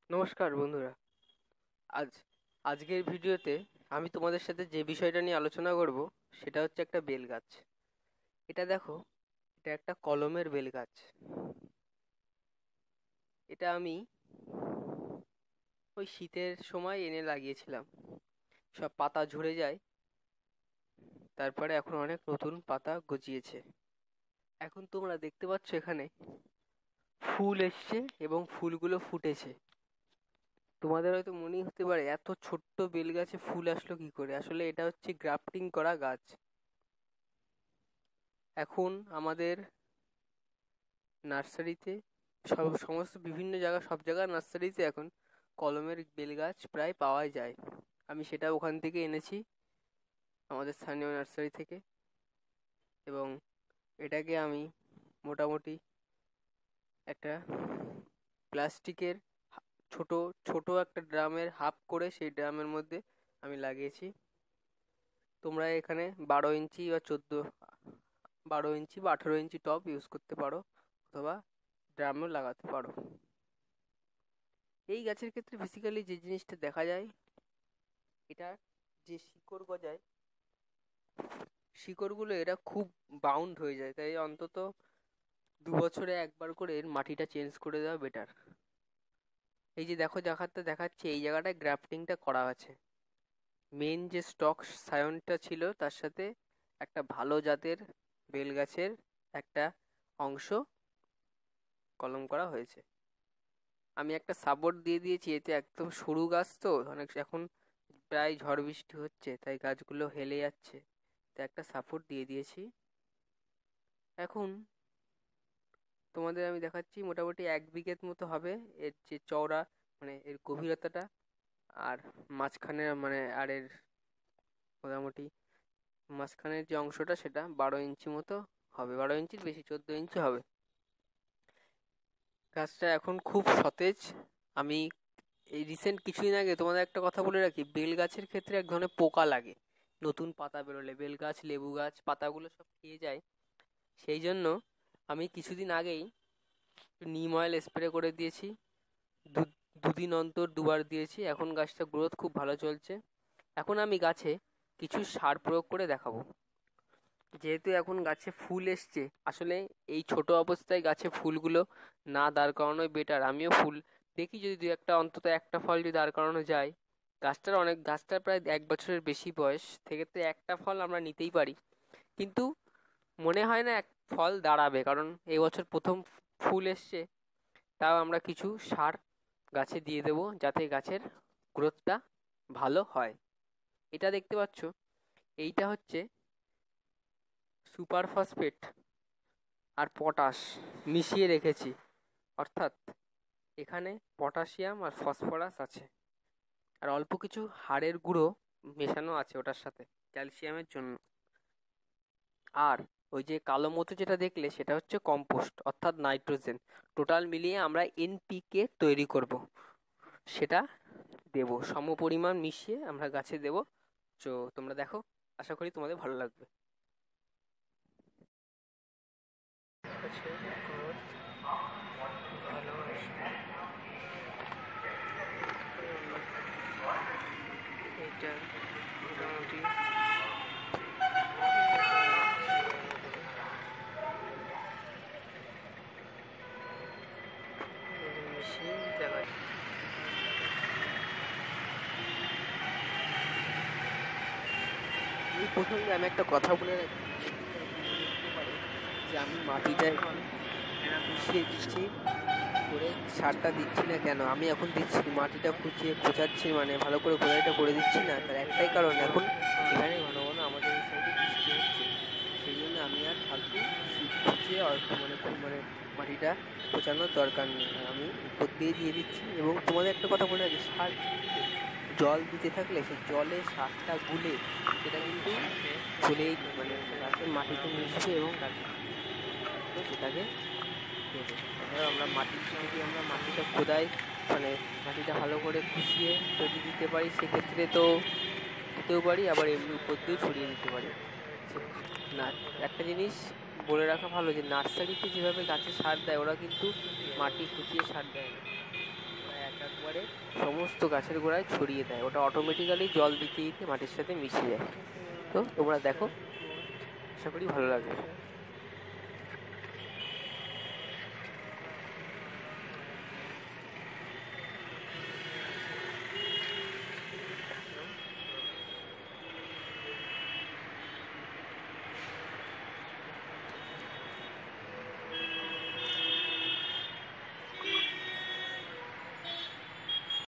নমস্কার বন্ধুরা। আজ আজকের ভিডিওতে আমি তোমাদের সাথে যে বিষয়টা নিয়ে আলোচনা করব সেটা হচ্ছে একটা বেল গাছ। এটা দেখো, এটা একটা কলমের বেল গাছ। এটা আমি ওই শীতের সময় এনে লাগিয়েছিলাম। সব পাতা ঝরে যায়, তারপরে এখন অনেক নতুন পাতা গজিয়েছে। এখন তোমরা দেখতে পাচ্ছ এখানে ফুল এসছে এবং ফুলগুলো ফুটেছে। তোমাদের হয়তো মনেই হতে পারে এত ছোট্ট বেল গাছে ফুল আসলো কি করে। আসলে এটা হচ্ছে গ্রাফটিং করা গাছ। এখন আমাদের নার্সারিতে সমস্ত বিভিন্ন জায়গা, সব জায়গায় নার্সারিতে এখন কলমের বেল গাছ প্রায় পাওয়াই যায়। আমি সেটা ওখান থেকে এনেছি, আমাদের স্থানীয় নার্সারি থেকে। এবং এটাকে আমি মোটামুটি একটা প্লাস্টিকের ছোট ছোট একটা ড্রামের হাফ করে সেই ড্রামের মধ্যে আমি লাগিয়েছি। তোমরা এখানে 12 ইঞ্চি বা 12 ইঞ্চি বা 18 ইঞ্চি টব ইউজ করতে পারো, অথবা ড্রামও লাগাতে পারো। এই গাছের ক্ষেত্রে বেসিক্যালি যে জিনিসটা দেখা যায়, এটা যে শিকড় গজায়, শিকড়গুলো এরা খুব বাউন্ড হয়ে যায়, তাই অন্তত 2 বছরে একবার করে এর মাটিটা চেঞ্জ করে দেওয়া বেটার। এই যে দেখো জায়গাটা দেখাচ্ছে, এই জায়গাটায় গ্রাফটিংটা করা আছে। মেন যে স্টক সায়নটা ছিল তার সাথে একটা ভালো জাতের বেল গাছের একটা অংশ কলম করা হয়েছে। আমি একটা সাপোর্ট দিয়ে দিয়েছি, এতে একদম সরু গাছ তো অনেক, এখন প্রায় ঝড় বৃষ্টি হচ্ছে তাই গাছগুলো হেলে যাচ্ছে, তাই একটা সাপোর্ট দিয়ে দিয়েছি। এখন তোমাদের আমি দেখাচ্ছি, মোটামুটি 1 বিঘের মতো হবে এর যে চওড়া, মানে এর গভীরতাটা। আর মাঝখানে মানে আর এর মোটামুটি মাঝখানের যে অংশটা সেটা 12 ইঞ্চি মতো হবে, 12 ইঞ্চির বেশি, 14 ইঞ্চি হবে। গাছটা এখন খুব সতেজ। আমি এই রিসেন্ট কিছুদিন আগে তোমাদের একটা কথা বলে রাখি, বেল গাছের ক্ষেত্রে এক ধরনের পোকা লাগে। নতুন পাতা বেরোলে বেল গাছ, লেবু গাছ পাতাগুলো সব খেয়ে যায়। সেই জন্য আমি কিছুদিন আগেই নিম অয়েল স্প্রে করে দিয়েছি। দুদিন অন্তর দুবার দিয়েছি। এখন গাছটা গ্রোথ খুব ভালো চলছে। এখন আমি গাছে কিছু সার প্রয়োগ করে দেখাবো। যেহেতু এখন গাছে ফুল এসছে, আসলে এই ছোট অবস্থায় গাছে ফুলগুলো না দাঁড় করানোই বেটার। আমিও ফুল দেখি, যদি দু একটা অন্তত একটা ফল যদি দাঁড় করানো যায়। গাছটার প্রায় 1 বছরের বেশি বয়স, সেক্ষেত্রে একটা ফল আমরা নিতেই পারি। কিন্তু মনে হয় না এক ফল দাঁড়াবে, কারণ এই বছর প্রথম ফুল এসছে। তাও আমরা কিছু সার গাছে দিয়ে দেবো যাতে গাছের গ্রোথটা ভালো হয়। এটা দেখতে পাচ্ছ, এইটা হচ্ছে সুপার ফসফেট আর পটাশ মিশিয়ে রেখেছি। অর্থাৎ এখানে পটাশিয়াম আর ফসফরাস আছে, আর অল্প কিছু হাড়ের গুঁড়ো মেশানো আছে ওটার সাথে ক্যালসিয়ামের জন্য। আর ওই যে কালো মতো যেটা দেখলে সেটা হচ্ছে কম্পোস্ট, অর্থাৎ নাইট্রোজেন। টোটাল মিলিয়ে আমরা এনপিকে তৈরি করব, সেটা দেব সমপরিমাণ মিশিয়ে আমরা গাছে দেব। তো তোমরা দেখো, আশা করি তোমাদের ভালো লাগবে। গাছের growth ভালো আসবে। এটা মোটামুটি মিশিয়ে দেখা এই প্রসঙ্গে আমি একটা কথা বলে রাখি, বুঝতে পারে যে আমি মাটিটা এখন মিশিয়ে দিচ্ছি করে সারটা দিচ্ছি না কেন। আমি এখন দিচ্ছি মাটিটা খোঁচাচ্ছি, মানে ভালো করে খোঁড়াইটা করে দিচ্ছি না, তার একটাই কারণ, এখন এখানে ঘন ঘন আমাদের এই সাইডে বৃষ্টি হচ্ছে। সেই জন্য আমি আর ফালতু খুঁচিয়ে অল্প মানে মাটিটা খোঁচানোর দরকার নেই, আমি উপর দিয়ে দিচ্ছি। এবং তোমাদের একটা কথা বলে রাখি, সার জল দিতে থাকলে সেই জলে সারটা গুলে সেটা কিন্তু গলেই মানে গাছের মাটিতে মিশবে এবং গাছে তো সেটাকে দেবে। এবার আমরা যদি আমরা মাটিটা খোদাই, মানে মাটিটা ভালো করে খুশিয়ে যদি দিতে পারি সেক্ষেত্রে তো দিতেও পারি, আবার এমনি উপর দিয়েও ছড়িয়ে দিতে পারি। না, একটা জিনিস বলে রাখা ভালো যে নার্সারিতে যেভাবে গাছে সার দেয়, ওরা কিন্তু মাটি খুঁচিয়ে সার দেয় না, ওরা একবারে সমস্ত গাছের গোড়ায় ছড়িয়ে দেয়, ওটা অটোমেটিক্যালি জল দিতে দিতে মাটির সাথে মিশে যায়। তো তোমরা দেখো, আশা করি ভালো লাগবে।